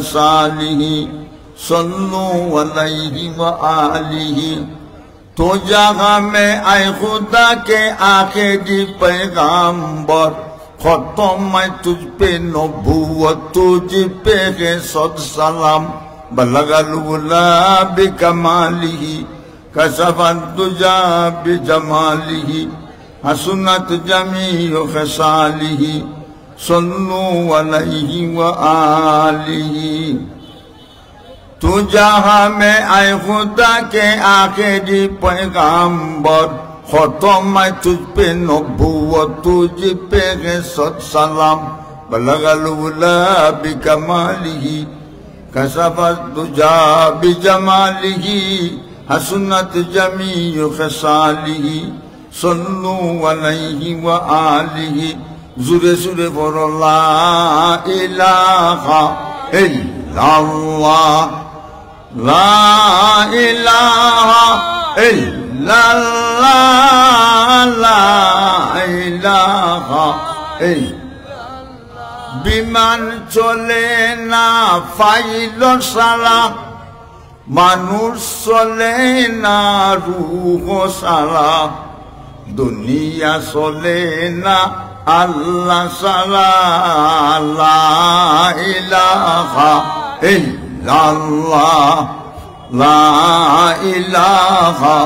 सालिही सल्लु अलैहि व आलिही। तो जहां में आए खुदा के आखिरी पैगाम्बर, खत्म मैं तुझ पे नबूवत, तुझ पे है सद सलाम। बलगल उला बिकमालिही कसफत दुजा बिजमालिही, हसनत जमीउ खसालिही सल्लु अलैहि व आलिही। तू जहां में आए खुदा के आखिरी पैगाम्बर, खत्म मैं तुझ पे नबूवत, तुझ पे है सद सलाम। बलगल उला बिकमालिही कसफत दुजा बिजमालिही, हसनत जमीउ खसालिही सल्लु अलैहि व आलिही। जुरे सुरे पढ़ो ला इलाहा इल्लल्लाह, ला इलाहा इल्लल्लाह, ला इलाहा इल्लल्लाह। বিমান চলে না ফাইল সারা, মানুষ চলে না রূহ সারা, দুনিয়া চলে না আল্লাহ সারা। লা ইলাহা ইল্লাল্লাহ, লা ইলাহা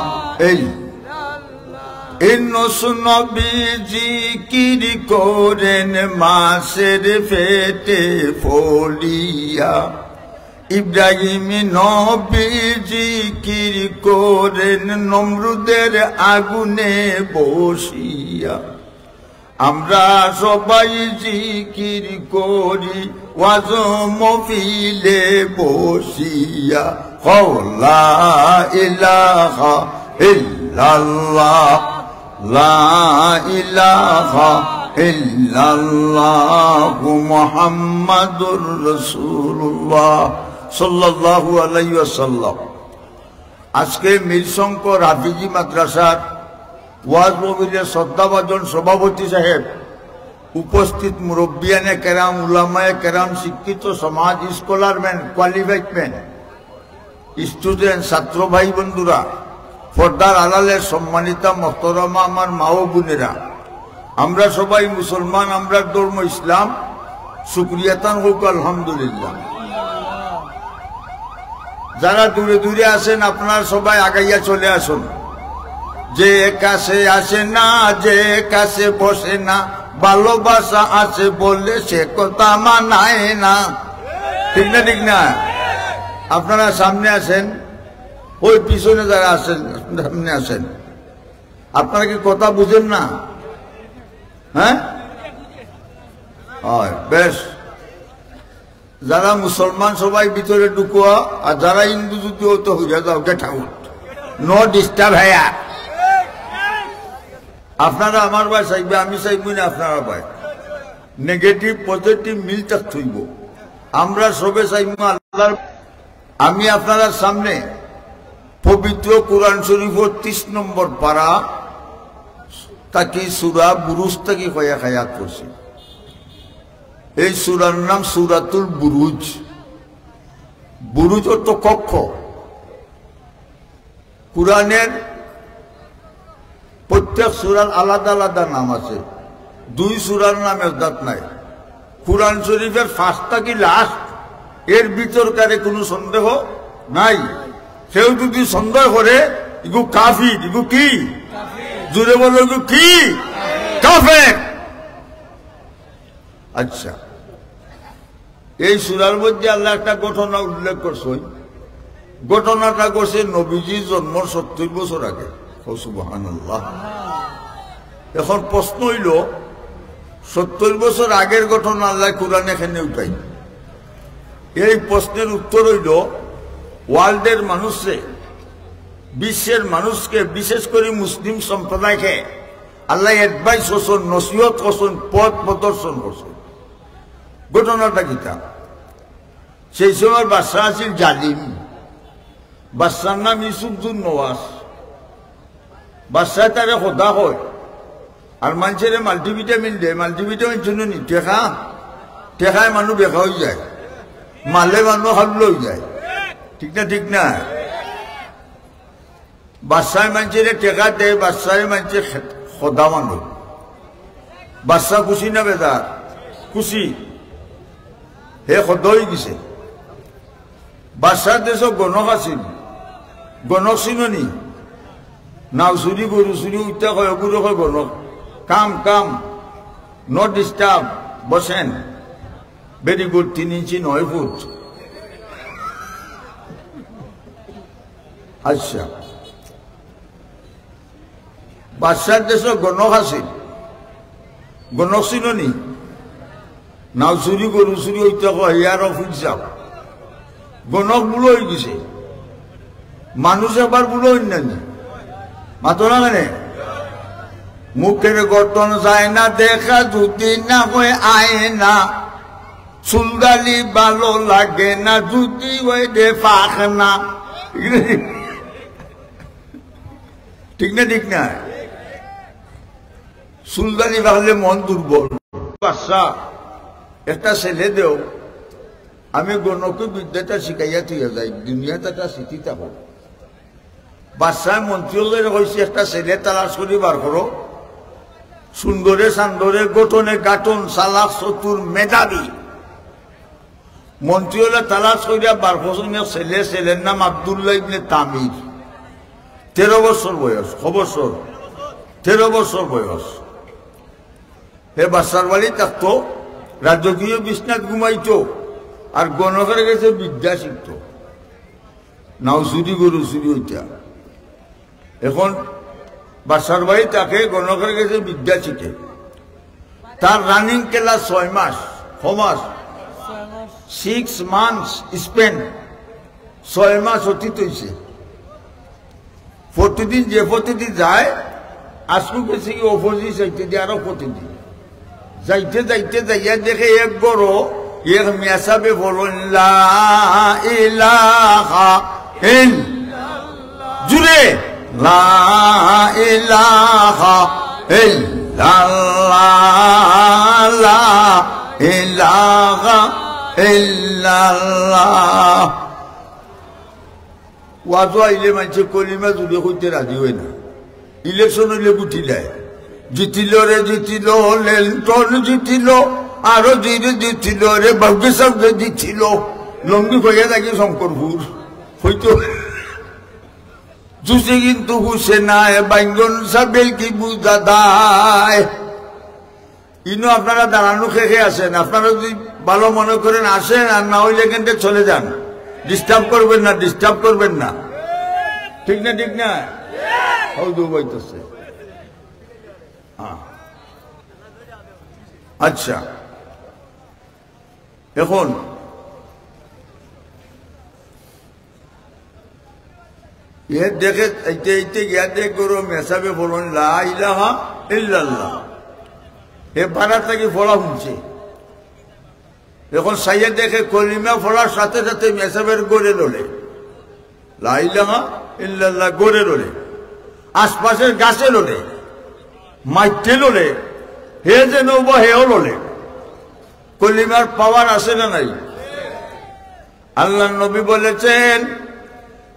ইল্লাল্লাহ। ইন্নুস নবী জিকির করেন মাসের পেটে ফলিয়া, ইব্রাহিম নবী জিকির করেন নমরুদের আগুনে বসিয়া। আমরা সবাই জিকির করি ওয়াজ মহফিলে বসিয়া। লা ইলাহা ইল্লাল্লাহ, লা ইলাহা ইল্লাল্লাহ, মুহাম্মাদুর রাসূলুল্লাহ সাল্লাল্লাহু আলাইহি ওয়াসাল্লাম। আজকে মিরশঙ্কর হাফিজি মাদ্রাসার ওয়াজ মাহফিলের শ্রদ্ধাভাজন সভাপতি সাহেব, উপস্থিত মুরব্বিয়ানে কেরাম, উলামায়ে কেরাম, শিক্ষিত সমাজ, স্কলারম্যান, কোয়ালিফাইড ম্যান, স্টুডেন্ট, ছাত্র ভাই বন্ধুরা, পর্দার আড়ালের সম্মানিতা মোহতরমা আমার মা ও বোনেরা, আমরা সবাই মুসলমান, আমরা ধর্ম ইসলাম, শুকরিয়াতান হোক আলহামদুলিল্লাহ। যারা দূরে দূরে আছেন আপনারা সবাই আগাইয়া চলে আসুন। যে কাছে আসে না, যে কাছে বসে না, ভালোবাসা আছে বললে সে কথা মানায় না। ঠিক না ঠিক না? আপনারা সামনে আসেন, ওই পিছনে যারা আছেন সামনে আসেন। আপনারা কি কথা বুঝেন না? হ্যাঁ, বেশ। যারা মুসলমান সবাই ভিতরে ঢুকুয়া, আর যারা হিন্দু যদি হতো হইয়া যাও, গেট আউট, নো ডিস্টার্ব হ্যাঁ। আপনারা আমার ভাই চাইবে, আমি চাইব না আপনারা ভাই। নেগেটিভ পজিটিভ মিল তাক থইব। আমরা সবে চাইব আল্লাহ। আমি আপনারা সামনে পবিত্র কুরআন শরীফের 30 নম্বর পারা তাকি সূরা বুরুজ থেকে কয়েক আয়াত করছি। এই সূরার নাম সূরাতুল বুরুজ। বুরুজ অর্থ কক্ষ। কুরআনের প্রত্যেক সূরার আলাদা আলাদা নাম আছে। 2 সূরার নাম একদাত নাই। কুরআন শরীফের ফার্স্ট থেকে লাস্ট এর ভিতরকারে কোনো সন্দেহ নাই। কেউ যদি সন্দেহ করে ইগু কাফির, ইগু কি? জোরে বলো, ইগু কি? কাফের। আচ্ছা, এই সূরার মধ্যে আল্লাহ একটা ঘটনা উল্লেখ করছেন। ঘটনাটা করছে নবীজির জন্মের 70 বছর আগে। সুবহানাল্লাহ। এখন প্রশ্ন হইল, 70 বছর আগের ঘটনা আল্লাহ কুরআনে এখানে উঠাই। এই প্রশ্নের উত্তর হইল, ওয়ার্ল্ডের মানুষে, বিশ্বের মানুষকে, বিশেষ করে মুসলিম সম্প্রদায়কে আল্লাহ অ্যাডভাইস করছেন, নসিহত করছেন, পথ প্রদর্শন করছেন। ঘটনাটা কিতা? সেই সময় বাদশা আছিল জালিম। বাদশার নাম ইউসুফজুন নওয়াজ। বাদশাহ তারে খোদা হয়, আর মানুষের মাল্টিভিটামিন দেয়। মাল্টিভিটামিন শুনুনি, টেকায় মানুষ বেকা হয়ে যায়। মালে মানুষ হাল লই যায় ঠিক না বাদশাহ মানুষের টেকা দেয় বাদশাহ মানুষের সদা মানুষ বাদশাহ খুশি না বেদার খুশি হে সদ হয়ে গেছে বাদশাহ দেশ গণক আছিল গণক চিননি নাও চুরি গরু চুরি উঠা হয় গুরু হয় গণক কাম নো ডিস্টার্ব বসেন ভেরি গুড 3 ইঞ্চি 9 ফুট আচ্ছা বাদশাহ দেশ গণক আছিল গণক চিননি নাও চুরি গরু চুরি উঠা হয় ইয়ার অফিস যাও গণক বুলো হয়ে গেছে মানুষ একবার বুলো অন্যান্য মাতো না মানে মুখের গঠন যায় না দেখা যদি না হয় আয় না চুলগালি ভালো লাগে না যদি হয় দে পাখ না ঠিক না চুলগালি ভাবলে মন দুর্বল বাচ্চা একটা ছেলে দেও আমি গণকে বিদ্যাটা শিখাইয়া থইয়া যাই দুনিয়াতে একটা স্মৃতি থাকো বাদশাহ মন্ত্রীদের কইছে একটা ছেলে তালাশ করি বার করো সুন্দরে সান্দরে গঠনে গাঠন চালাক চতুর মেধাবী মন্ত্রী হলে তালাশ করিয়া বার করছেন ছেলের নাম আব্দুল্লাহ ইবনে তামির 13 বছর বয়স 13 বছর বয়স হে বাদশার বাড়ি থাকতো রাজকীয় বিছনাত ঘুমাইতো আর গণকের কাছে বিদ্যা শিখত নাও চুরি গরু চুরি হইতা এখন বাদশার বাড়ি তাকে গণকের কাছে বিদ্যা শিখে তার রানিং ক্লাস 6 মাস 6 মান্থস স্পেন্ড 6 মাস অতীত হয়েছে প্রতিদিন যায় আজকু গেছে কি অপোজি চাইতে দিয়ে আরো প্রতিদিন যাইতে যাইয়া দেখে এক বড় এক মেসাবে বলুন লা ইলাহা ইল্লাল্লাহ জুড়ে লা ইলাহা ইল্লাল্লাহ লা ইলাহা ইল্লাল্লাহ ওয়াজ আইলে মানুষ কলিমা জুড়ে হইতে রাজি হয় না ইলেকশন হইলে গুটি দেয় জিতিল রে জিতিল লেলটন জিতিল আরো জিরে জিতিল রে বাউকে সাউকে জিতিল লঙ্গি কইয়া থাকি শঙ্করপুর হইতো জুসে কিন্তু হুসেনায় বাইঙ্গন সাবেল কি বুঝা দায় ইনো আপনারা দাঁড়ানো খেয়ে আছেন আপনারা যদি ভালো মনে করেন আসেন আর না হইলে কিন্তু চলে যান ডিস্টার্ব করবেন না ঠিক না হৌদু বইতেছে আচ্ছা এখন দেখে এইতে গিয়া দেখ করো মেসাবে বলুন লা ইলাহা ইল্লাল্লাহ এ ভাড়া থেকে ফলা শুনছে এখন সাইয়া দেখে কলিমা ফলার সাথে সাথে মেসাবের গড়ে লোলে লা ইলাহা ইল্লাল্লাহ গড়ে লোলে আশপাশের গাছে লোলে মাইতে লোলে হে যে নব হেও লোলে কলিমার পাওয়ার আছে না নাই আল্লাহ নবী বলেছেন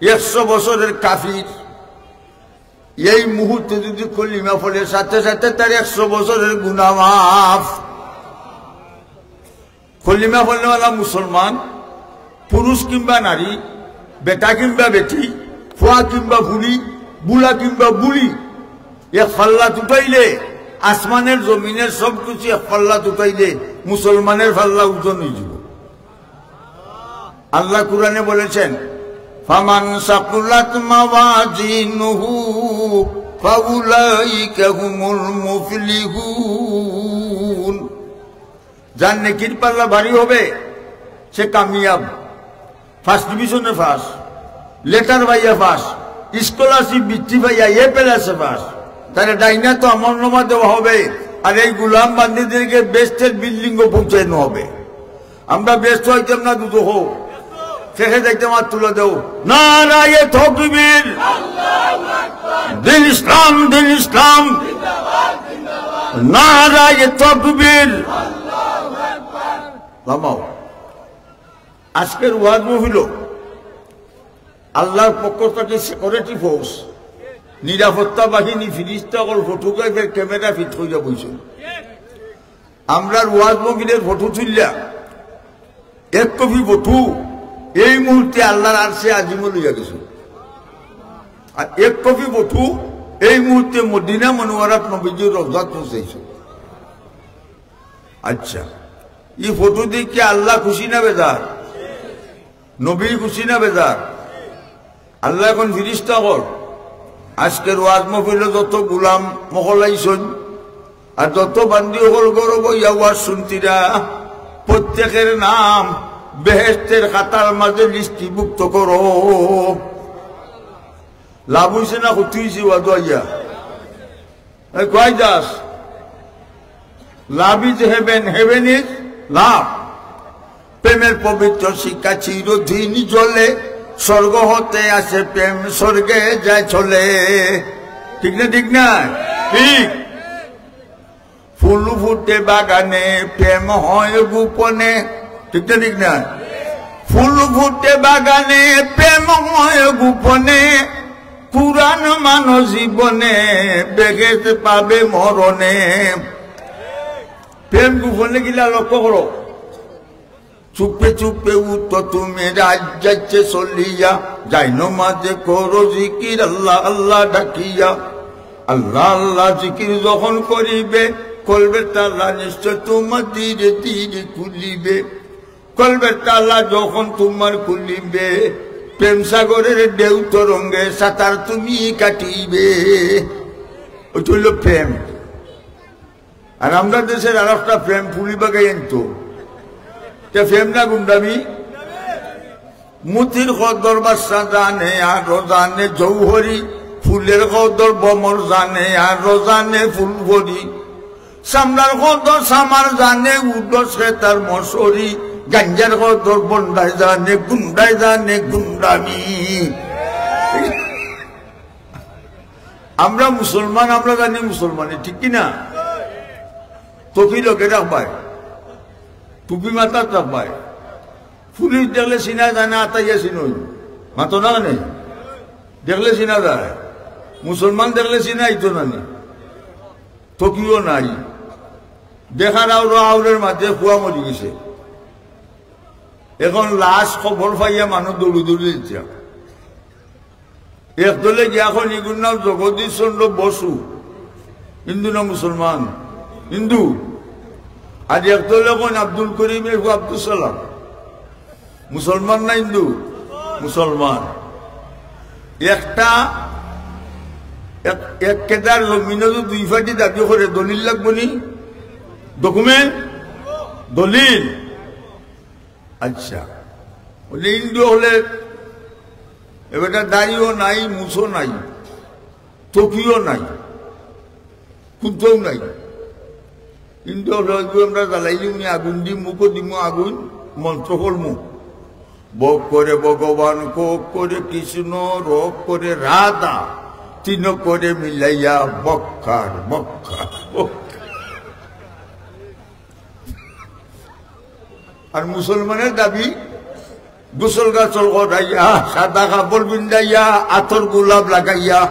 100 বছরের কাফির এই মুহূর্তে যদি কলিমা ফলে সাথে সাথে তার 100 বছরের গুনাহ মাফ কলিমা ফলনেওয়ালা মুসলমান পুরুষ কিংবা নারী বেটা কিংবা বেটি ফুয়া কিংবা ফুলি বুলা কিংবা বুড়ি এক ফাল্লা উঠাইলে আসমানের জমিনের সবকিছু এক ফাল্লা উঠাইলে মুসলমানের ফাল্লা ওজন হয়ে যাব আল্লাহ কুরআনে বলেছেন ফামান সাকুলাত মাওয়াজিনুহু ফাউলাইকা হুমুল মুফলিহুন যার নেকির পাল্লা ভারী হবে সে কামিয়াব ফার্স্ট ডিভিশনে ফার্স্ট লেটার ভাইয়া ফার্স্ট স্কলারশিপ বৃত্তি ভাইয়া এ পেলাসে ফার্স্ট তাহলে ডাইনা তো আমল নামা দেওয়া হবে আর এই গুলাম বান্দিদেরকে বেস্টের বিল্ডিংও পৌঁছানো হবে আমরা ব্যস্ত হইতাম না দুটো হোক শেখে দেখতে মার তুলে দেও নারায়ে তাকবীর দিন ইসলাম নারায়ে তাকবীর লামাও আজকের ওয়াজ মহফিল আল্লাহর পক্ষ থেকে সিকিউরিটি ফোর্স নিরাপত্তা বাহিনী ফিরিস্তা কল ফটোগ্রাফের ক্যামেরা ফিট হইয়া বইছে আমরা ওয়াজ মহফিলের ফটো তুললা এক কপি ফটো এই মুহূর্তে আল্লাহর আরশে আজিমে লইয়া গেছে আর এক কপি ফটো এই মুহূর্তে মদিনা মনোয়ারাত নবীজির রওজাত পৌঁছাইছে আচ্ছা এই ফটো দেখে আল্লাহ খুশি না বেজার নবী খুশি না বেজার আল্লাহ এখন ফিরিস্তা কর আজকের ওয়াজ মহফিলে যত গোলাম মহলাইছন আর যত বান্দি হল গৌরব ইয়া ওয়াজ শুনতিরা প্রত্যেকের নাম বেহেশতের খাতার মাঝে লিস্টিভুক্ত করো লাভ হইছে না ক্ষতি হইছে ওয়াজ আইয়া কয় Das love is heaven heaven is love প্রেমের পবিত্র শিক্ষা চিরদিন জ্বলে স্বর্গ হতে আসে প্রেম স্বর্গে যায় চলে ঠিক না ঠিক না ঠিক ফুল ফুটে বাগানে প্রেম হয় গোপনে ঠিক না ঠিক না ফুল ফুটে বাগানে প্রেম হয় গোপনে কুরআন মানো জীবনে বেগেত পাবে মরণে প্রেম গোপনে গিলা লক্ষ্য করো চুপে চুপে উঠো তুমি রাজ যাচ্ছে চলিয়া যাই নমাজে করো জিকির আল্লাহ আল্লাহ ডাকিয়া আল্লাহ আল্লাহ জিকির যখন করিবে কলবের তালা নিশ্চয় তোমার ধীরে ধীরে খুলিবে কলবের তালা যখন তোমার খুলিবে প্রেম সাগরের ঢেউ তরঙ্গে সাঁতার তুমি কাটিবে ওইটা হইল প্রেম আর আমরা দেশের আর একটা প্রেম ফুলি বাগাই আনতো প্রেম না গুন্ডামি মুতির কদর বাদশা জানে আর জানে জৌহরি ফুলের কদর বমর জানে আর জানে ফুল ভরি সামলার কদর সামার জানে উডস তার মশরি গাঞ্জার কদর বন্ডায় জানে গুন্ডামি আমরা মুসলমান আমরা জানি মুসলমানে ঠিক কিনা তফি লোকে রাখবায় টুপি মাথা চাপায় পুলিশ দেখলে চিনা যায় না আতাইয়া চিনই মাতো না নেই দেখলে চিনা যায় মুসলমান দেখলে চিনাই তো নানি তকিও নাই দেখার আউরের মাঝে খুয়া মরি গেছে এখন লাশ খবর পাইয়া মানুষ দৌড়ি দৌড়ি দিচ্ছে একদলে গিয়া এখন ইগুর নাম জগদীশ চন্দ্র বসু হিন্দু না মুসলমান হিন্দু আর একদলে কোন আব্দুল করিম আব্দুল সালাম মুসলমান না হিন্দু মুসলমান একটা এক কেদার জমিনে দুই ফাটি দাবি করে দলিল লাগবো নি ডকুমেন্ট দলিল আচ্ছা বলে হিন্দু হলে এবার দাড়িও নাই মুছো নাই টকিও নাই কুদ্ধও নাই হিন্দু হলে আমরা জ্বালাইলি উনি আগুন দি মুখো দিমু আগুন মন্ত্র করমু বক করে ভগবান কোক করে কৃষ্ণ রোগ করে রাধা তিন করে মিলাইয়া বক্ষার বক্ষার আর মুসলমানের দাবি গোসল গাছল করাইয়া সাদা কাপড় বিন্দাইয়া আতর গোলাপ লাগাইয়া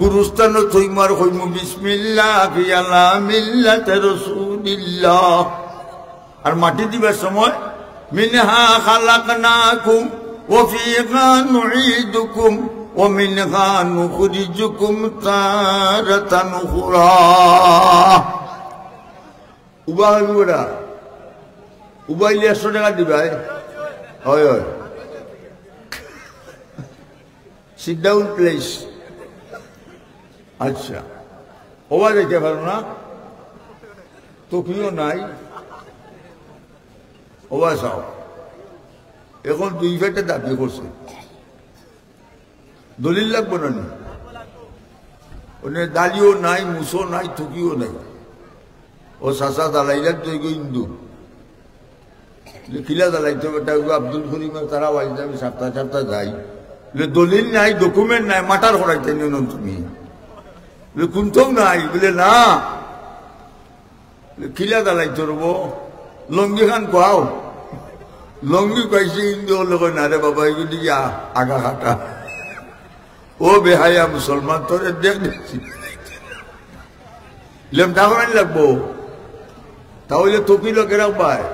গুরুস্থান থইমার হইমু বিসমিল্লাহ আলা মিল্লাতে রাসূলিল্লাহ আর মাটি দিবার সময় মিনহা খালাকনাকুম ওয়া ফিহা নুঈদুকুম ওয়া মিনহা নুখরিজুকুম তারাতান উখরা উবাইলুরা উবাইলে 100 টাকা দিবাই হয় হয় সিট ডাউন প্লেস আচ্ছা ওবা দেখতে পারো না টকিও নাই ওবা চাও এখন দুই ফেটে দাবি করছে দলিল লাগবো না ওনে দালিও নাই মুসো নাই টকিও নাই ও চাচা দালাইলার তৈরি হিন্দু কিলা দালাইতো বেটা আব্দুল করিম তারা বাড়িতে আমি সপ্তাহ সপ্তাহ যাই দলিল নাই ডকুমেন্ট নাই মাটার করাইতে নিন তুমি কোনটাও নাই বলে না কিলা দালাইতো রব লঙ্গি খান কোয়াও লঙ্গি পাইছে ইন্দু হলে কই না রে বাবা এগুলি আগা কাটা ও বেহায়া মুসলমান তোরে দেখ দেখছি লেমটা করে লাগবো তাহলে তোকি লোকে রাখবায়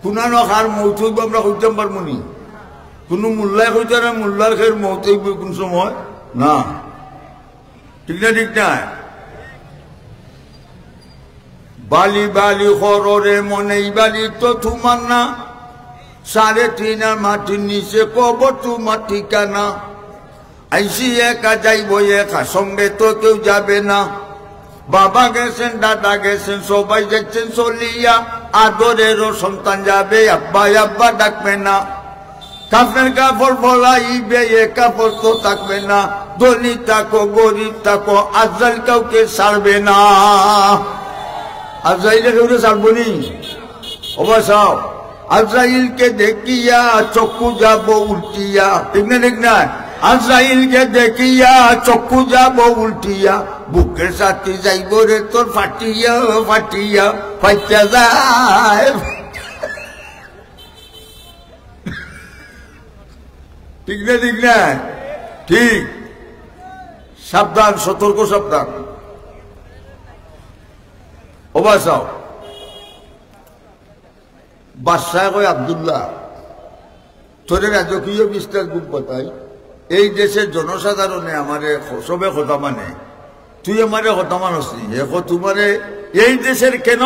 কুনানো খার মৌত হইব আমরা হইতাম পারবো নি কোনো মোল্লাই হইতে না মোল্লার খের মৌত হইব কোন সময় না ঠিক না ঠিক না বালি বালি খরে মনেই বালি তো তোমার না 3.5 মাটির নিচে কবর তোমার ঠিকানা আইসি একা যাইব একা সঙ্গে তো কেউ যাবে না বাবা গেছেন দাদা গেছেন সবাই যাচ্ছেন চলিয়া আদরেরও সন্তান যাবে আব্বা আব্বা ডাকবে না কাফের কাপড় বলাইবে এ কাপড় তো থাকবে না ধনী থাকো গরিব থাকো আজরাইল কাউকে ছাড়বে না আজরাইল কেউকে ছাড়বো নি অবশ্য আজরাইলকে দেখিয়া চক্ষু যাব উল্টিয়া ঠিক না আজরাইলকে দেখিয়া চক্ষু যাব উল্টিয়া বুকের সাথে যাইব রে তোর ফাটিয়া ফাটিয়া ফাইটা যায় ঠিক না ঠিক সাবধান সতর্ক সাবধান অবশ্য বাদশাহ কয় আব্দুল্লাহ তোরে রাজকীয় বিস্তার গুণ পাতাই এই দেশের জনসাধারণে আমারে সবে কথা মানে তুই আমারে কথা মানসনি এখন তোমারে এই দেশের কেন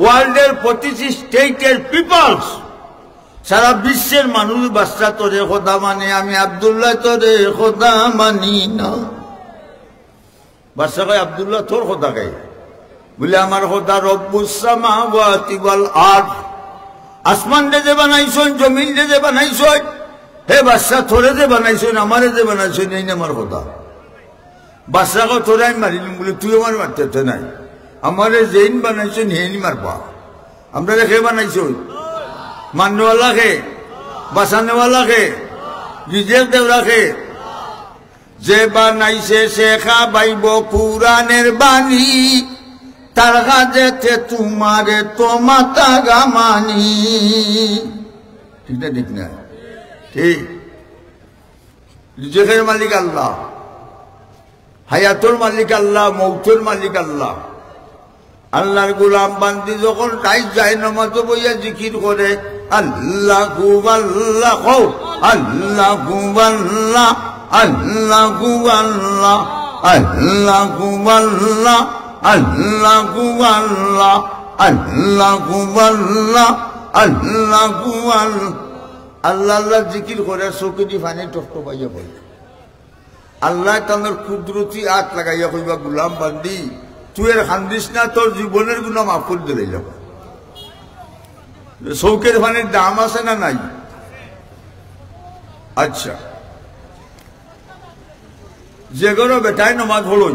ওয়ার্ল্ডের 25 স্টেটের পিপলস সারা বিশ্বের মানুষ বাচ্চা তোরে কথা মানে আমি আব্দুল্লাহ তোরে কথা মানি না বাচ্চা কয় আব্দুল্লাহ তোর কথা গাই বলে আমার কথা রব্বুস সামাওয়াতি ওয়াল আরদ আসমান যে বানাইছেন জমিন যে বানাইছেন হে বাচ্চা তোরে যে বানাইছেন আমারে যে বানাইছেন এই আমার কথা বাচ্চাকে তোরে আমি মারিলাম বলে তুই আমার মারতে নাই আমারে যেইন বানাইছেন হেইনি মারবা আমরা রেখে বানাইছ মাননেওয়ালা খে বাঁচানেওয়ালা খে রিজেক্ট দেওয়া খে যে বানাইছে সে খাবাইব কুরআনের বাণী তার কাজেতে তোমারে তো মাতা গামানি ঠিক না ঠিক না ঠিক রিজেকের মালিক আল্লাহ হায়াতুর মালিক আল্লাহ মৌতের মালিক আল্লাহ আল্লাহর গোলাম বান্দি যখন তাই যায় নামাজ বইয়া জিকির করে আল্লাহু আল্লাহ আল্লাহু আল্লাহ আল্লাহু আল্লাহ আল্লাহু আল্লাহ আল্লাহু আল্লাহ আল্লাহু আল্লাহ আল্লাহু আল্লাহ আল্লাহ আল্লাহ জিকির করে চোখে পানি টপ পাইয়া বলে আল্লাহ তাদের কুদরতি আট লাগাইয়া কইবা গোলাম বান্দি তুই এর খান্দিস না তোর জীবনের গুণা মাফ করে দিলে যাব চৌকের পানির দাম আছে না নাই আচ্ছা যে গরো বেটায় নমাজ হলো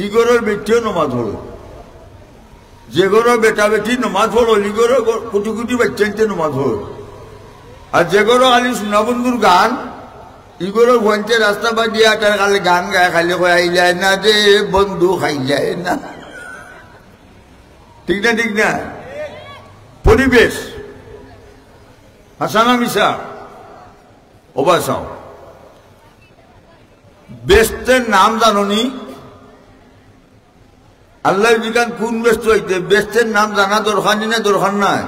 ইগরের বেটিও নমাজ হলো যে গরো বেটা বেটি নমাজ হলো ইগরো কোটি কোটি বাচ্চাইতে নমাজ হলো আর যে গরো খালি সোনা বন্ধুর গান ইগরো ভঞ্চে রাস্তা বাদিয়া তার খালি গান গায় খালি খাই যায় না রে বন্ধু খাই যায় না ঠিক না পরিবেশ হাসানা মিশা অবাসাও বেস্টের নাম জাননি আল্লাহ বিজ্ঞান কোন বেস্ট হইতে বেস্টের নাম জানা দরকার না দরকার নাই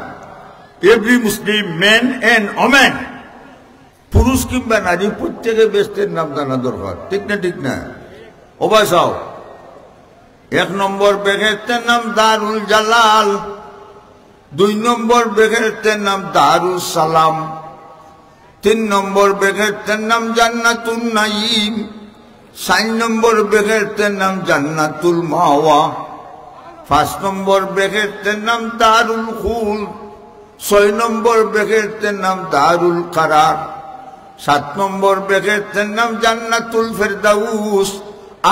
every Muslim men and women পুরুষ কিংবা নারী প্রত্যেকে বেস্টের নাম জানা দরকার ঠিক না অবাসাও 1 নম্বর বেহেশতের নাম দারুল জালাল 2 নম্বর বেহেশতের নাম দারুস সালাম 3 নম্বর বেহেশতের নাম জান্নাতুন নাঈম 4 নম্বর বেহেশতের নাম জান্নাতুল মাওয়া 5 নম্বর বেহেশতের নাম দারুল খুলদ 6 নম্বর বেহেশতের নাম দারুল কারার 7 নম্বর বেহেশতের নাম জান্নাতুল ফেরদাউস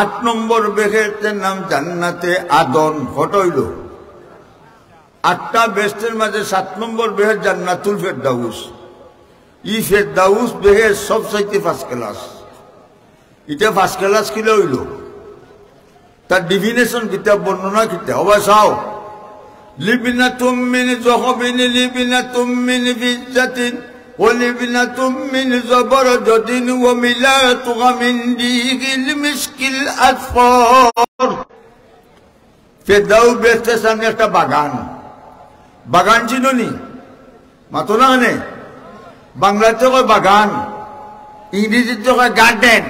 8 নম্বর বেহেশতের নাম জান্নাতে আদন হটইল 8টা বেহেশতের মাঝে 7 নম্বর বেহেশত জান্নাতুল ফেরদাউস ই ফেরদাউস বেহেশত সবচাইতে ফার্স্ট ক্লাস এটা ফার্স্ট ক্লাস কিলে হইল তার ডিফিনেশন কিতাব বর্ণনা কিতাব অবশ্যাও লিবনাতুম মিন যহবিন লিবনাতুম মিন ফিজ্জাতিন ولبنة من زبرجد وملاتها من ديغ المسك الأصفر ফেরদাউস বেহেশতের সামনে একটা বাগান ছিল নি মাতো না মানে বাংলাতে কয় বাগান ইংরেজিতে কয় গার্ডেন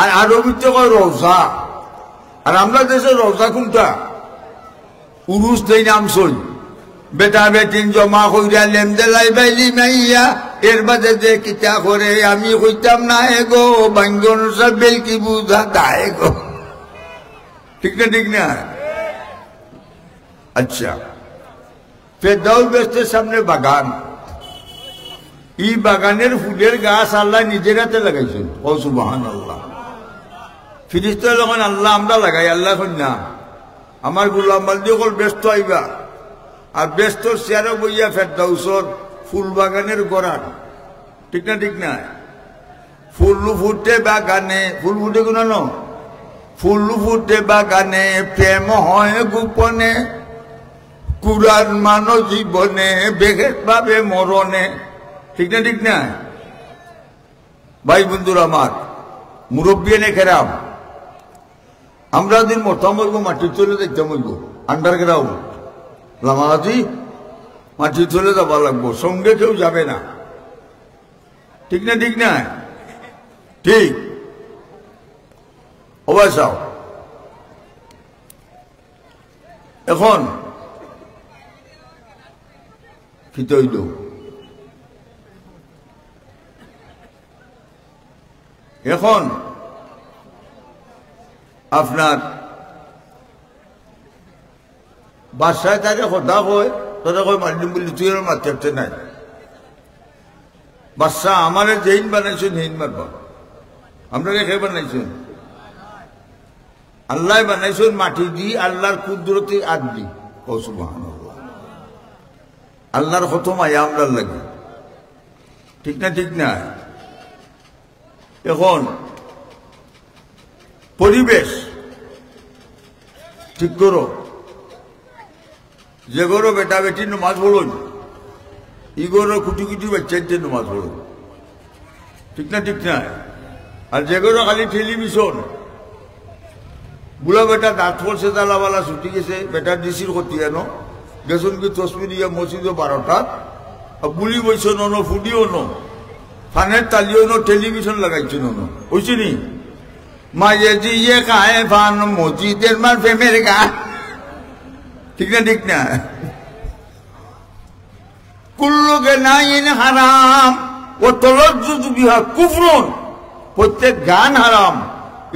আর আরবিতে কয় রওজা আর আমরা দেশে রওজা কোনটা উরুস দেই নাম সই বেটা বেটিন জমা কইরা লেমদেলাই বাইলি মাইয়া এর বাদে যে কিতা করে আমি কইতাম না এগো বাঙ্গন সব বেলকি বুঝা দায় গো ঠিক না আচ্ছা ফেরদাউস বেহেশতের সামনে বাগান এই বাগানের ফুলের গাছ আল্লাহ নিজের হাতে লাগাইছেন ও সুবহানাল্লাহ ফিরিস্তা যখন আল্লাহ আমরা লাগাই আল্লাহ কই না আমার গোলাম বান্দি সকল ব্যস্ত আইবা আর ব্যস্তর চেয়ারে বইয়া ফেরদাউসর ফুল বাগানের গড়ান ঠিক না ফুল ফুটে বাগানে ফুল ফুটে কোন ফুল ফুটে বাগানে প্রেম হয় গোপনে কুরান মানো জীবনে বেঘেত ভাবে মরণে ঠিক না ভাই বন্ধুরা আমার মুরব্বী এনে খেরাম আমরা দিন মরতাম হইব মাটির চলে দেখতাম হইব আন্ডারগ্রাউন্ড লামাজি মাটি চলে যাবা লাগবো সঙ্গে কেউ যাবে না ঠিক না ঠিক অবশ্যাও এখন কি তৈল এখন আপনার বাসায় তারে কথা কয় তোরা কয় মারিম বলি তুই আর মারতে নাই বাদশা আমারে যেইন বানাইছেন হেইন মারবা আমরা রেখে বানাইছেন আল্লাহ বানাইছেন মাটি দি আল্লাহর কুদরতি আদ দি ও সুবহানাল্লাহ আল্লাহর কত মায়া আমরা লাগে ঠিক না এখন পরিবেশ ঠিক করো যে গরো বেটা বেটি নমাজ পড়ুন ই গরো কুটি কুটি বাচ্চাদের নমাজ পড়ুন ঠিক না আর যে গরো খালি টেলিভিশন বুড়া বেটা দাঁত পড়ছে তালাবালা ছুটি গেছে বেটার ডিসির ক্ষতি এনো গেছন কি তসবি দিয়ে মসজিদ 12টা বুলি বইছ নো ফুডিও নো ফানের তালিও নো টেলিভিশন লাগাইছ নো হয়েছে নি মাঝে দিয়ে খায় ফান মসজিদের মার প্রেমের গান ঠিক না কুল্লুকে নাইন হারাম ও তলজ্জুজু বিহা কুফরুন প্রত্যেক গান হারাম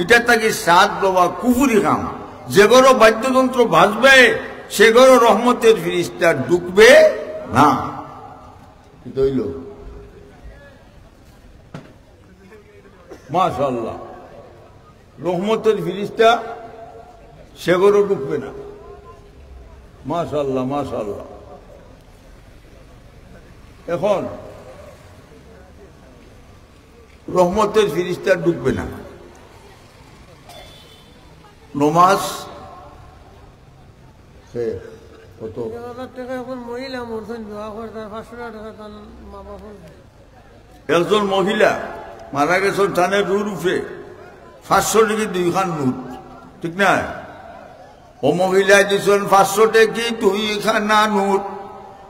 এটা তাকে সাত বাবা কুফুরি কাম যে গরো বাদ্যযন্ত্র ভাজবে সে গরো রহমতের ফিরিস্তা ঢুকবে না হইল মাশাআল্লাহ রহমতের ফিরিস্তা সে গরো ঢুকবে না মাশাআল্লাহ এখন রহমতের ফিরিস্তা ঢুকবে না নমাজ কত একজন মহিলা মারা গেছেন থানের রুর উঠে 500 টাকি 2 খান নোট ঠিক না ও মহিলা দিয়েছেন 500 টাকি 2 খানা নোট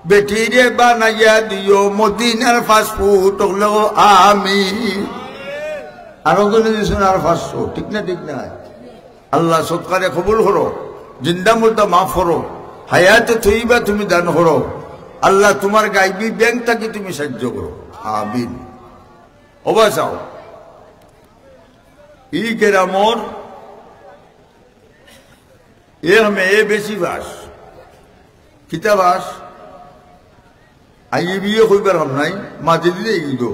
বেটিরে বানাইয়া দিও মদিনার ফাস্টফুড হলো আমি আরো জনে দিয়েছেন আর 500 ঠিক না আল্লাহ সৎকারে কবুল করো জিন্দা মুর্দা মাফ করো হায়াতে থইবা তুমি দান করো আল্লাহ তোমার গাইবি ব্যাংক থাকি তুমি সাহায্য করো আমিন অবশ্যাও ই কেরামর এ হমে এ বেশি বাস কিতা বাস আইয়ে বিয়ে কইবার হম নাই মাঝে দিলে এগিয়ে দো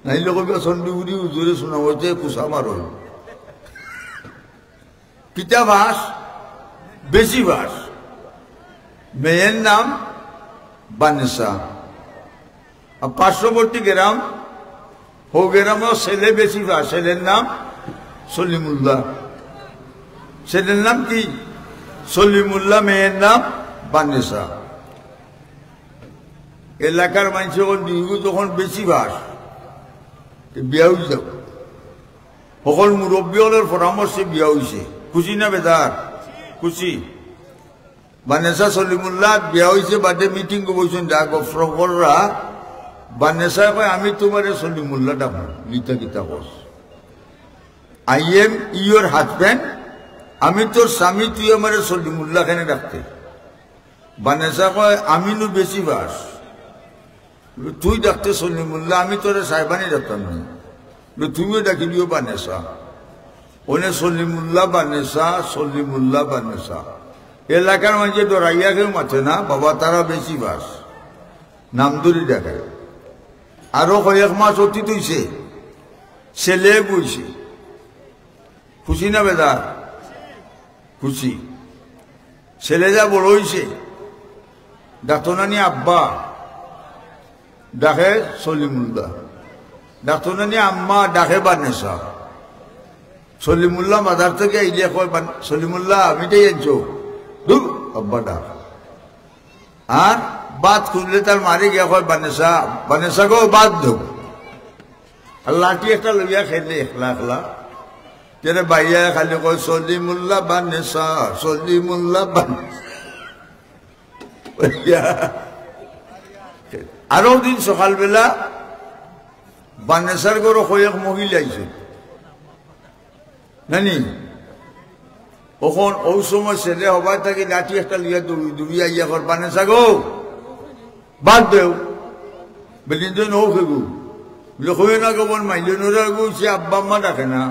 নাইলে কইবা সন্ডিগুড়ি উজুরে শোনা হয়েছে কুসা মারো কিতা বাস বেশি বাস মেয়ের নাম বানেসা আর পার্শ্ববর্তী গ্রাম হো গ্রাম ছেলে বেশি বাস ছেলের নাম সলিমুল্লাহ ছেলের নাম কি সলিমুল্লাহ মেয়ের নাম বান্নেসা এলাকার মানুষ যখন ডিঙ্গু যখন বেশি ভাস বিয়া হয়ে যাব সকল মুরব্বী হলের পরামর্শে বিয়া হয়েছে খুশি না বেদার খুশি বান্নেসা সলিমুল্লাহ বিয়া হয়েছে বাদে মিটিং করছেন যা গফররা বান্নেসা কয় আমি তোমার সলিমুল্লাহ ডাকবো Gita Gita boss I am your husband আমি তোর স্বামী তুই আমার সলিমুল্লাহ খানে ডাকতে বান্নেসা কয় আমি নু বেশি বাস তুই ডাকতে সলিমুল্লাহ আমি তোরা সাহেবানি ডাকতাম না তুমিও ডাকি দিও বান্নেসা ওনে সলিমুল্লাহ বান্নেসা এলাকার মাঝে ডরাইয়া কেউ মাথে না বাবা তারা বেশি বাস নাম ধরি দেখায় আরো কয়েক মাস অতীত হইছে ছেলে বইছে খুশি না বেদার খুশি ছেলে যা বড় হইছে ডাক্তরানি আব্বা ডাকে সলিমুল্লাহ ডাক্তরানি আম্মা ডাকে বান্নেসা সলিমুল্লাহ মাদার থেকে আইলে কয় সলিমুল্লাহ মিটাই আনছো দূর আব্বা ডাক আর বাদ খুঁজলে তার মারি গিয়া কয় বান্নেসা গো বাদ দেব আর লাঠি একটা লইয়া খেলে একলা যেটা বাইয়া খালি কয় সলিমুল্লাহ বান্নেসা আরো দিন সকালবেলা বান্নেসার গরো কয়েক মহিলা আইছে নানি ওখন ওই সময় ছেলে হবার থাকি লাঠি একটা লিয়া দৌড়ি আইয়া কর বান্নেসা গো বাদ দেও বেদিন তো নৌ খেগু বলে হয়ে না গোবন মাইলেনরা গো সে আব্বা আম্মা ডাকে না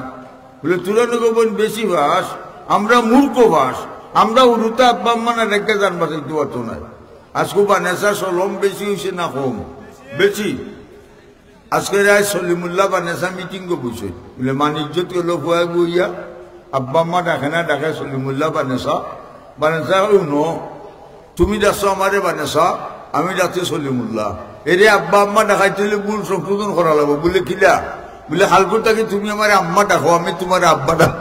বলে তোরা না গোবন বেশি ভাস আমরা মূর্খ ভাস আমরা উড়ুতে আব্বা আম্মা না রেখে জানবা দেখতে পারতো না আজকে বান্নেসা সলম বেশি হয়েছে না কম বেশি আজকে রায় সলিমুল্লাহ বান্নেসা মিটিং গো বুঝছে বলে মান ইজ্জত করলো ফুয়া গুইয়া আব্বা আম্মা ডাকে না ডাকে সলিমুল্লাহ বান্নেসা ন তুমি ডাকছো আমারে বান্নেসা আমি ডাকছি সলিমুল্লাহ এরে আব্বা আম্মা ডাকাইতে ভুল সংশোধন করা লাগবো বলে কিলা বলে হালকুর থাকি তুমি আমার আম্মা ডাকো আমি তোমার আব্বা ডাক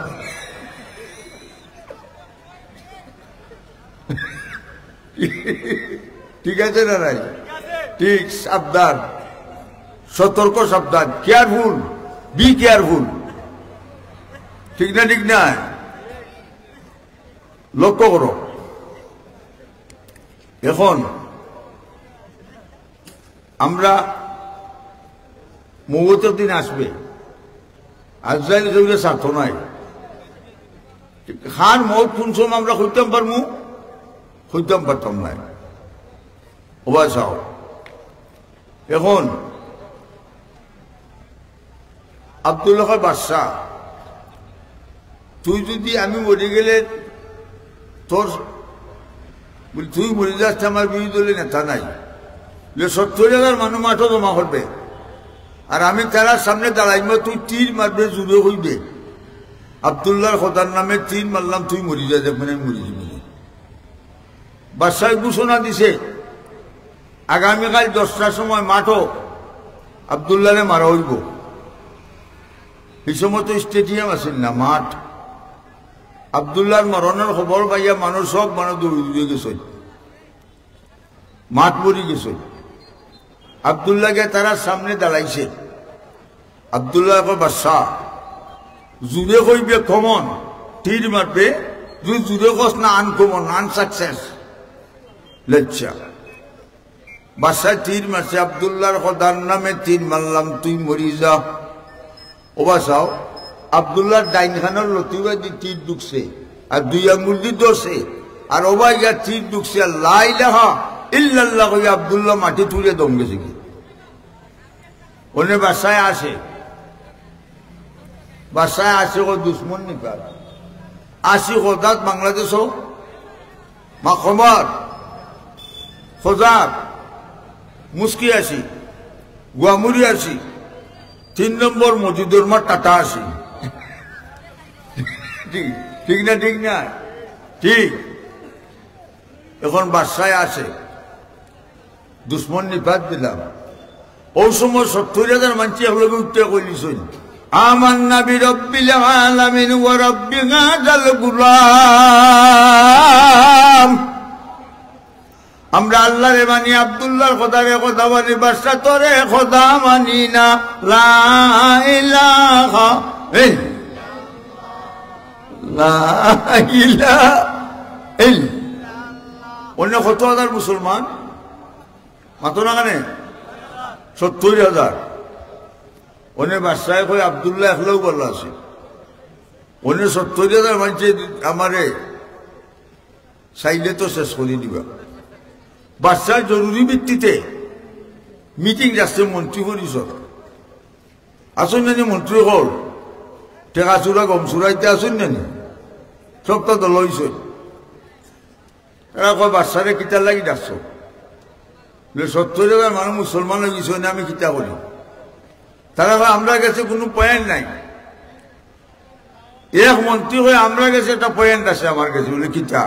ঠিক আছে না নাই ঠিক সাবধান সতর্ক সাবধান কেয়ারফুল বি কেয়ারফুল ঠিক না লক্ষ্য করো এখন আমরা মৌতের দিন আসবে আজরাইল জমিলে স্বার্থ নাই খান মৌত কোন সময় আমরা হইতাম পারতাম নাই ওবা চাও এখন আব্দুল্লাহ বাদশাহ তুই যদি আমি মরে গেলে তোর তুই মরে যাচ্ছে আমার বিরোধী দলের নেতা নাই 70,000 মানুষ মাঠও জমা করবে আর আমি তারা সামনে দাঁড়াইব তুই তীর মারবে জুড়ে হইবে আব্দুল্লাহর খোদার নামে তীর মারলাম তুই মরি যা যেখানে মরি যাবি বাদশাহ ঘোষণা দিছে আগামীকাল 10টার সময় মাঠও আব্দুল্লাহরে মারা হইব এই সময় তো স্টেডিয়াম আছিল না মাঠ আব্দুল্লাহর মরণের খবর পাইয়া মানুষ সব মানুষ দৌড়ে গেছে মাঠ মরি গেছে আব্দুল্লাহকে তারা সামনে দাঁড়াইছে আব্দুল্লাহ বাদশাহ জুড়ে কইবে কমন তীর মারবে জুড়ে কস না আনকমন আনসাকসেস লজ্জা বাদশাহ তীর মারছে আব্দুল্লাহর খোদার নামে তীর মারলাম তুই মরি যা ও বাসাও আব্দুল্লাহর ডাইন খানের লতিবা দি তীর ঢুকছে আর 2 আঙ্গুল দি ধরছে আর ওবা ইয়া তীর ঢুকছে লা ইলাহা ইল্লাল্লাহ কইয়া আব্দুল্লাহ মাটি তুলে দম গেছে কি ওনে বাসায় আসে ও দুশ্মন নিপার আসি খোদাত বাংলাদেশও মা খবর খোজাত মুস্কি আসি গুয়ামুরি আসি 3 নম্বর মসজিদের মা টাটা আসি ঠিক না ঠিক এখন বাদশায় আসে দুশ্মন নিপাত দিলাম ওই সময় 70,000 মানুষ এগুলোকে উঠতে কইলিছেন আমান্না বিরব্বিল আলামিন ওয়া রাব্বি হাযাল গুলাম আমরা আল্লাহরে মানি, আব্দুল্লাহর খোদারে খোদা মানি, বাদশা তোরে খোদা মানি না। লা ইলাহা অন্য কত হাজার মুসলমান মাতো না কানে 70,000। অন্য বাদশায় কই আব্দুল্লাহ একলাও বলা আছে, অন্য 70,000 মানুষ আমারে চাইলে তো শেষ করে দিবা। বাদশার জরুরি ভিত্তিতে মিটিং যাচ্ছে মন্ত্রী পরিষদ, আসুন জানি মন্ত্রী হল টেকা চূড়া গম চূড়াইতে আসুন জানি সবটা দল হয়েছে। এরা কয় বাদশারে কিতার লাগি ডাকছ, 70,000 মানুষ মুসলমান হয়ে গেছে না, আমি কিতা করি? তারা কয় আমরা কাছে কোনো পয়েন্ট নাই। এক মন্ত্রী হয়ে আমরা কাছে একটা পয়েন্ট আছে আমার কাছে, বলে কিতা?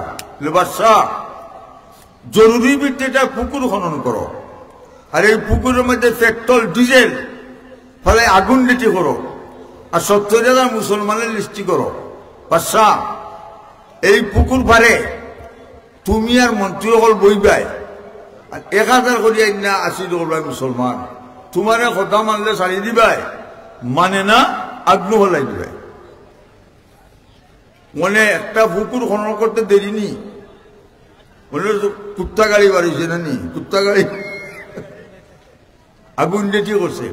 বাদশা জরুরি ভিত্তিতে পুকুর খনন করো, আর এই পুকুরের মধ্যে পেট্রোল ডিজেল ফলে আগুন লিটি করো, আর 70,000 মুসলমানের লিস্টি করো। বাদশা এই পুকুর পারে তুমি আর মন্ত্রী হল বইবাই, আর 1000 করিয়া না 80 করবাই মুসলমান, তোমারে কথা মানলে ছাড়ি দিবাই, মানে না আগ্নু হলাই দিবাই। মনে একটা পুকুর খনন করতে দেরি নি, মনে কুত্তা গাড়ি বাড়িছে না নি, কুত্তা গাড়ি আগুন ডেটি করছে।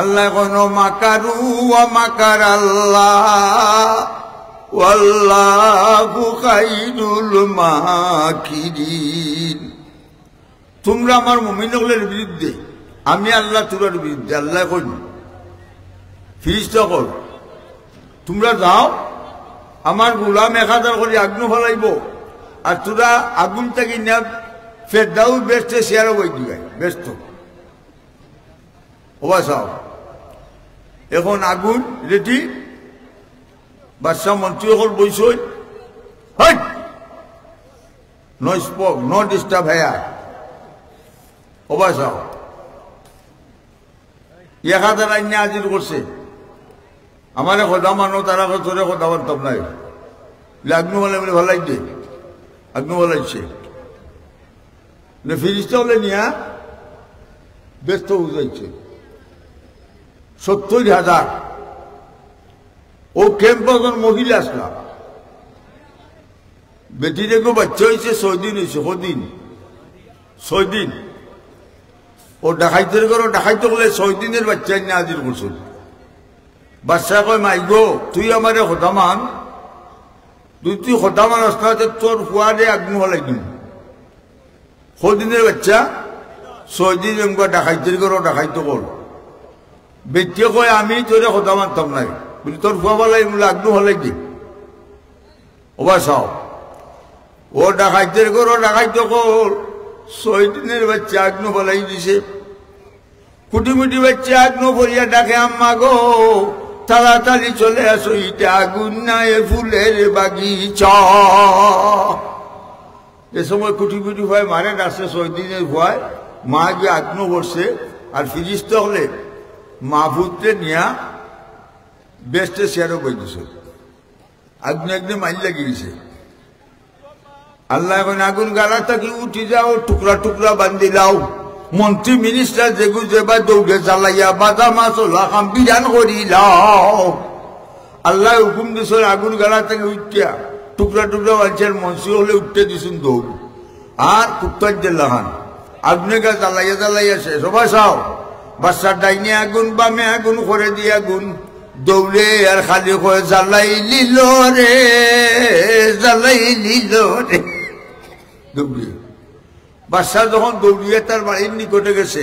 আল্লাহ কোন মাকারু ওয়া মাকার আল্লাহ ওয়াল্লাহু খায়রুল মাকিরিন। তোমরা আমার মুমিনদের বিরুদ্ধে, আমি আল্লাহ তোমরা বিরুদ্ধে। আল্লাহ কই ফিরিস্তা কল তোমরা যাও, আমার গোলাম 1000 করে আগুন ফলাইব, আর তোরা আগুন থেকে না ফেরদাউ বেস্টে শেয়ারও বই দিবে ব্যস্ত ওবা চাও। এখন আগুন রেডি, বাদশা মন্ত্রী সকল বইসই, no spoke no disturb here ওবা চাও। 1000 আইনে হাজির করছে, আমারে খোদা মানো, তারা তোরে খোদা মানতাম নাই, আগ্নু বলে বলে ভালাই দে, আগ্নু বলাইছে ফিরিস্তা হলে নিয়া ব্যস্ত বুঝাইছে। 70,000 ও ক্যাম্পজন মহিলা আসলা, বেটি দেখো বাচ্চা হয়েছে 6 দিন হয়েছে, 6 দিন ও ডাকাইতের ঘর ডাকাইতে বলে 6 দিনের বাচ্চা নিয়ে হাজির করছিল। বাদশা কয় মাই গো তুই আমারে খোদা মান, তুই খোদা মান আসতে তোর ফুয়ারে আগ্নু হলাই দিন। 6 দিনের বাচ্চা 6 দিন ডাকাইতের ঘর ডাকাইতে কর। বেটিয়ে কয় আমি তোরে খোদা মানতাম নাই, বলি তোর ফুয়া বলাই বলে আগ্নু হলাই দিন ওবা চাও। ও ডাকাইতের ঘর ডাকাইতে কর, 6 দিনের বাচ্চা আগ্নু বলাই দিছে। কুটিমুটি বাচ্চা আগ্নু ভরিয়া ডাকে আম্মা গো তাড়াতাড়ি চলে আসো, ইটা আগুন নাই ফুলের বাগিচা। এ সময় কুটিমুটি ভয় মারে ডাকছে 6 দিনের ভয়, মা গিয়ে আগ্নু ভরছে। আর ফিরিস্তা হলে মাহফুজকে নিয়া বেস্টে শেয়ারও বই দিছে, আগ্নু একদিন মাইল লাগিয়েছে। আল্লাহ এখন আগুন গালা থাকি উঠি যাও, টুকরা টুকরা বান্ধি লাও, মন্ত্রী মিনিস্টার যেগু যেবা দৌড়ে জ্বালাইয়া বাদা মাছ লাখাম বিধান করি লাও। আল্লাহ হুকুম দিছ আগুন গালা থেকে উঠিয়া টুকরা টুকরা বাঞ্চের মন্ত্রী হলে উঠতে দিছুন দৌড়, আর কুত্তার যে লাহান আগুনে গা জ্বালাইয়া জ্বালাইয়া শেষ। সবাই চাও বাচ্চার ডাইনে আগুন বামে আগুন করে দিয়ে আগুন দৌড়ে আর খালি করে জ্বালাই লিল রে, জ্বালাই লিল রে দৌড়ে। বাচ্চা যখন দৌড়িয়ে তার বাড়ির নিকটে গেছে,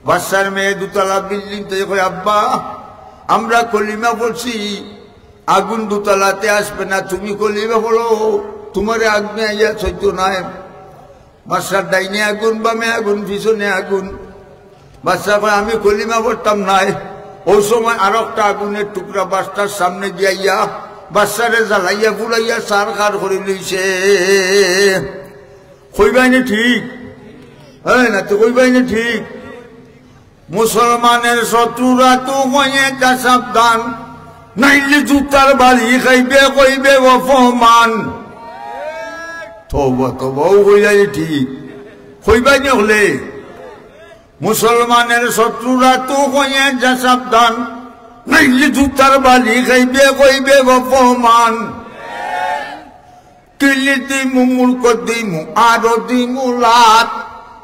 বাচ্চার মেয়ে 2 তলা বিল্ডিং থেকে কয় আব্বা আমরা কলিমা বলছি, আগুন 2 তলাতে আসবে না, তুমি কলিমা বলো, তোমার আগুনে আইয়া সহ্য নাই। বাচ্চার ডাইনে আগুন বামে আগুন পিছনে আগুন। বাচ্চা কয় আমি কলিমা বলতাম নাই। ওই সময় আর একটা আগুনের টুকরা বাচ্চার সামনে দিয়াইয়া বাচ্চারে জ্বালাইয়া পুড়াইয়া সার খার করে লইছে। কইবাইনি ঠিক, হ্যাঁ না তো কইবাইনি ঠিক। মুসলমানের শত্রুরা তো হয়ে যা সাবধান, নাইলে জুতার বাড়ি খাইবে কইবে অপমান। তওবা তওবাও কইলাই ঠিক কইবাই নি হলে মুসলমানের শত্রুরা তো কইয়া যা সাবধান নাইলে জুতার বালি খাইবে কইবে অপমান কিলি দিমু মূর্খ দিমু আরো দিমু লাত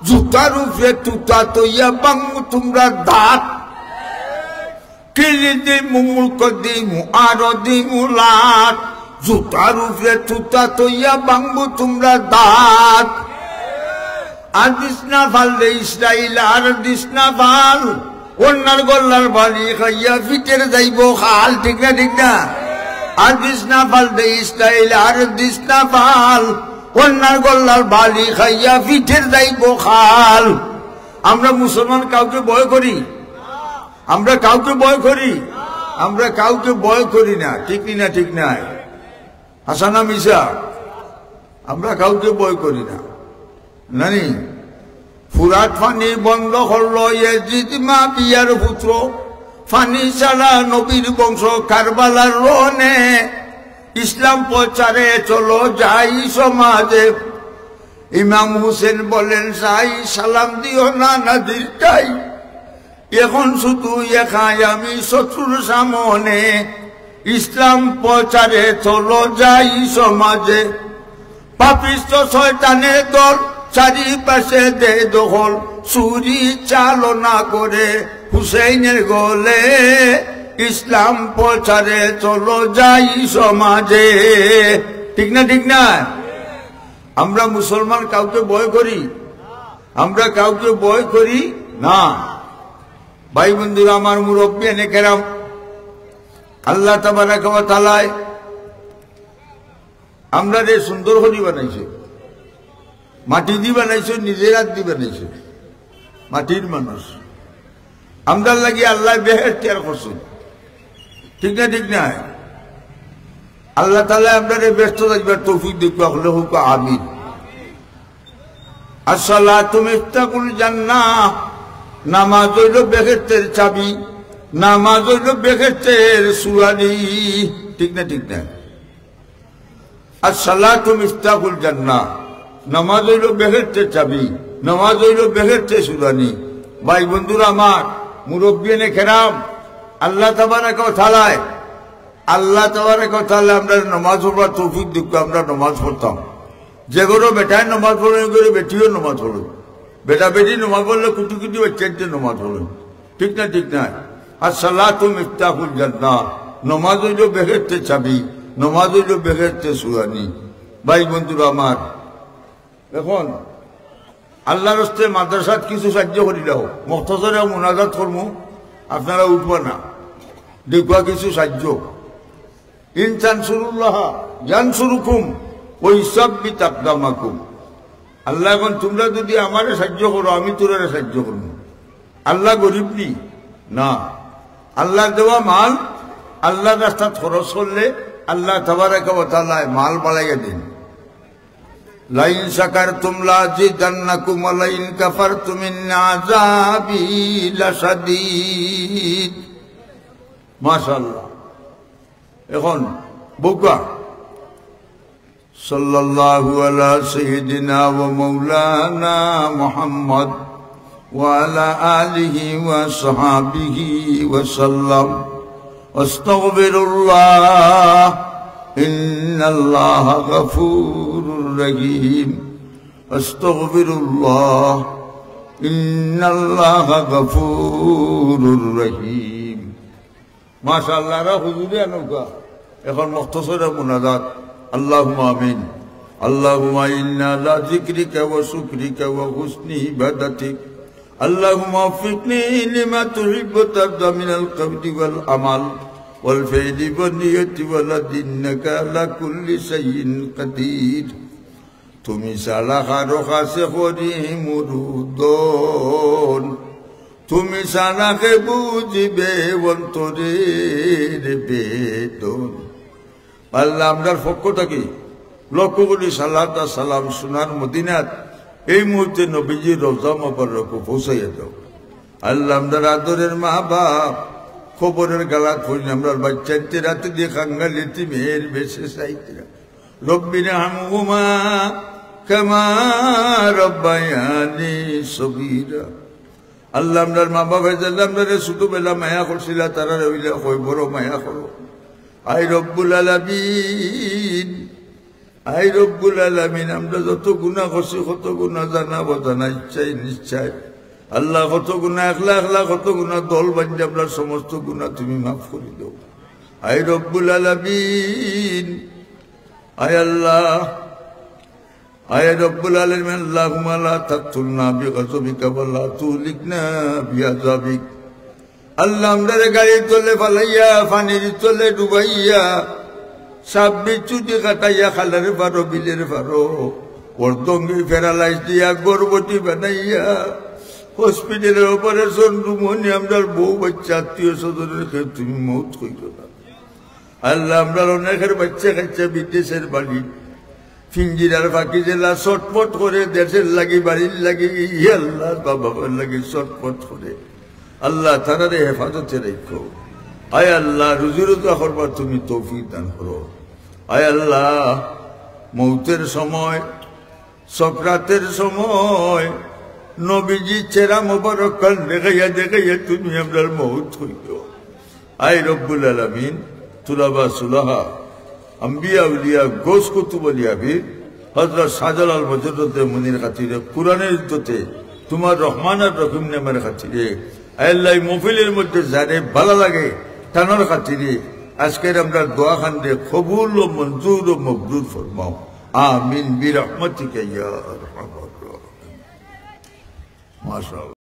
জুতার উপরে তুতা তৈয়া বাংমু তোমরা দাঁত কিলি দিমু মূর্খ দিমু আরো দিমু লাত জুতার উপরে তুতা তৈয়া বাংমু তোমরা দাঁত আর দিস না ফাললে ইসরাইল আর দিস না ফাল অন্যার গল্লার বালি খাইয়া ফিটের যাইব খাল ঠিক না আর দিস না ফাললে ইসরাইল আর দিস না ফাল অন্যার গল্লার বালি খাইয়া ফিটের যাইব খাল আমরা মুসলমান কাউকে ভয় করি আমরা কাউকে ভয় করি আমরা কাউকে ভয় করি না ঠিক না হাসানা মিশা আমরা কাউকে ভয় করি না নানি ফুরাত ফানি বন্ধ করলো ইয়াজিদ মা বিয়ার পুত্র ফানি ছাড়া নবীর বংশ কারবালার রনে ইসলাম প্রচারে চলো যাই সমাজে ইমাম হুসেন বলেন সাই সালাম দিও না নাদির তাই এখন শুধু একাই আমি শত্রুর সামনে ইসলাম প্রচারে চলো যাই সমাজে পাপিষ্ট শয়তানের দল চারিপাশে দে দখল চুরি চালনা করে হুসেইনের গলে ইসলাম প্রচারে চলো যাই সমাজে ঠিক না আমরা মুসলমান কাউকে ভয় করি আমরা কাউকে ভয় করি না ভাই বন্ধুরা আমার মুরব্বী এনে কেরাম আল্লাহ তাবারাক ওয়া তাআলা আমরা রে সুন্দর হলি বানাইছে মাটি দি বানাইছে নিজের হাত দি বানাইছে মাটির মানুষ আমরা লাগি আল্লাহ বেহের তৈরি করছেন ঠিক না আল্লাহ তাআলা আমরা ব্যস্ত থাকবার তৌফিক দিবা হলে হোক আমিন আসসালাতু মিফতাহুল জান্নাহ নামাজ হইল বেহেরতের চাবি নামাজ হইল বেহেরতের সুয়ানি ঠিক না আসসালাতু মিফতাহুল জান্নাহ নামাজ হইল বেহেরতের চাবি নামাজ হইল বেহেরতের সুরানি ভাই বন্ধুরা আমার মুরব্বী এনে কেরাম আল্লাহ তাবারাক ওয়া তাআলা আমরা নামাজ পড়বার তৌফিক দিক আমরা নামাজ পড়তাম যে ঘরে বেটায় নামাজ পড়েন করে বেটিও নামাজ পড়েন বেটা বেটি নামাজ পড়লে কুটি কুটি বাচ্চাদের নামাজ পড়েন ঠিক না আসসালাতু মিফতাহুল জান্নাহ নামাজ হইল বেহেরতের চাবি নামাজ হইল বেহেরতের সুরানি ভাই বন্ধুরা আমার এখন আল্লাহর রাস্তায় মাদ্রাসাত কিছু সাহায্য করিলাও মুখতাসারে মুনাজাত করমু আপনারা উঠবা না দেখবা কিছু সাহায্য ইন তানসুরুল্লাহ ইয়ানসুরুকুম ওয়া ইসাব্বিত আকদামাকুম আল্লাহ এখন তোমরা যদি আমারে সাহায্য করো আমি তোরে সাহায্য করব আল্লাহ গরিব নি না আল্লাহ দেওয়া মাল আল্লাহর রাস্তায় খরচ করলে আল্লাহ তাবারাক ওয়া তাআলা মাল বাড়াইয়া দেন লাইন শাকারতুম লাযিদান্নাকুম ওয়া লাইন কাফারতুম ইন্না আযাবি লাশাদীদ মাশাআল্লাহ এখন বুকা সাল্লাল্লাহু আলা সাইয়্যিদিনা ওয়া মাওলানা মুহাম্মদ ওয়া আলা আলিহি ওয়া সাহবিহি ওয়া সাল্লাম আস্তাগফিরুল্লাহ ইন্নাল্লাহা গফুরুর রহিম আস্তাগফিরুল্লাহ ইন্নাল্লাহা গফুরুর রহিম মাশাআল্লাহ রা হুজুরে আনুকা এখন মুখতাসারে মুনাজাত আল্লাহুম্মা আমিন আল্লাহুম্মা ইন্না লা যিকরিকা ওয়া শুকরিকা ওয়া হুসনি ইবাদাতিক আল্লাহুম্মা ওয়াফিকনি লিমা তুহিব্বু তারদা মিনাল কওলি ওয়াল আমাল ওয়াল ফাইলি ওয়ান নিয়তি ওয়াল ইন্নাকা আলা কুল্লি শাইইন কাদির তুমি সালা খারো খাসে করি মুরুদন তুমি সানাকে বুঝিবে অন্তরের বেদন আল্লাহ আমরার পক্ষ থেকে লক্ষ কোটি সালাত আর সালাম সোনার মদিনাত এই মুহূর্তে নবীজির রওজা মোবারক পৌঁছাইয়া দাও আল্লাহ আমরার আদরের মা বাপ খবরের গালাত হইল আমরার বাচ্চাতে রাতে দিয়ে খাঙ্গাল ইতিমের বেশে সাইতরা রব্বিনা হামহুমা কামা রব্বায়ানি সগীরা। আল্লাহ আমরার মা বাবা আমরারে ছোটবেলা মায়া করছিল, তারা রইলে কই বড় মায়া করো। আই রব্বুল আলামিন, আই রব্বুল আলামিন, আমরা যত গুনাহ করছি, কত গুনাহ জানা বোঝানা ইচ্ছাই নিশ্চয় আল্লাহ, কত গুনাহ একলা একলা, কত গুনাহ দল বান্ধে আমরা সমস্ত গুনাহ তুমি মাফ করে দাও। আই রব্বুল আলামিন, আয় আল্লাহ, আয় রব্বুল আলামিন, আল্লাহুম্মা লা তাকতুলনা বিগযবিকা ওয়া লা তুহলিকনা বিআযাবিক। আল্লাহ আমরারে গাড়ির তলে ফালাইয়া, পানির তলে ডুবাইয়া, সাপ বিচ্ছুটি কাটাইয়া, খালের পারো বিলের পারো অর্ধঙ্গি প্যারালাইজ দিয়া, গর্ভবতী বানাইয়া, হসপিটালের অপারেশন রুমনি আমরার বউ বাচ্চা আত্মীয় স্বজনের তুমি মৌত হইল না। আল্লাহ আমরার অনেকের বাচ্চা কাচ্চা বিদেশের বাড়ি, ফিঞ্জিরার ফাঁকি জেলা চটপট করে, দেশের লাগি বাড়ির লাগি, আল্লাহ বাবার লাগি চটপট করে। আল্লাহ তারারে হেফাজতে রেখো। আয় আল্লাহ রুজি রোজগার করবার তুমি তৌফিক দান করো। আয় আল্লাহ মৌতের সময়, সকরাতের সময় নবীজি চেরা মোবারক কাল দেখাইয়া দেখাইয়া তুমি আমরার মৌত হইল। আয় রব্বুল আলামিন, তুলাবা সুলাহা আম্বিয়া উলিয়া গোস কুতুব আলিয়া বীর হযরত শাহজালাল মজরুদ্দে মুনির খাতিরে, কুরআনের ইজ্জতে, তোমার রহমান আর রহিম নামের খাতিরে, আল্লাহ মহফিলের মধ্যে যারে ভালো লাগে তানোর খাতিরে আজকের আমরা দোয়া খান্দে কবুল ও মঞ্জুর ও মকবুল ফরমাও। আমিন বিরহমাতিকা ইয়া আরহামার রাহিমিন। মাশাআল্লাহ।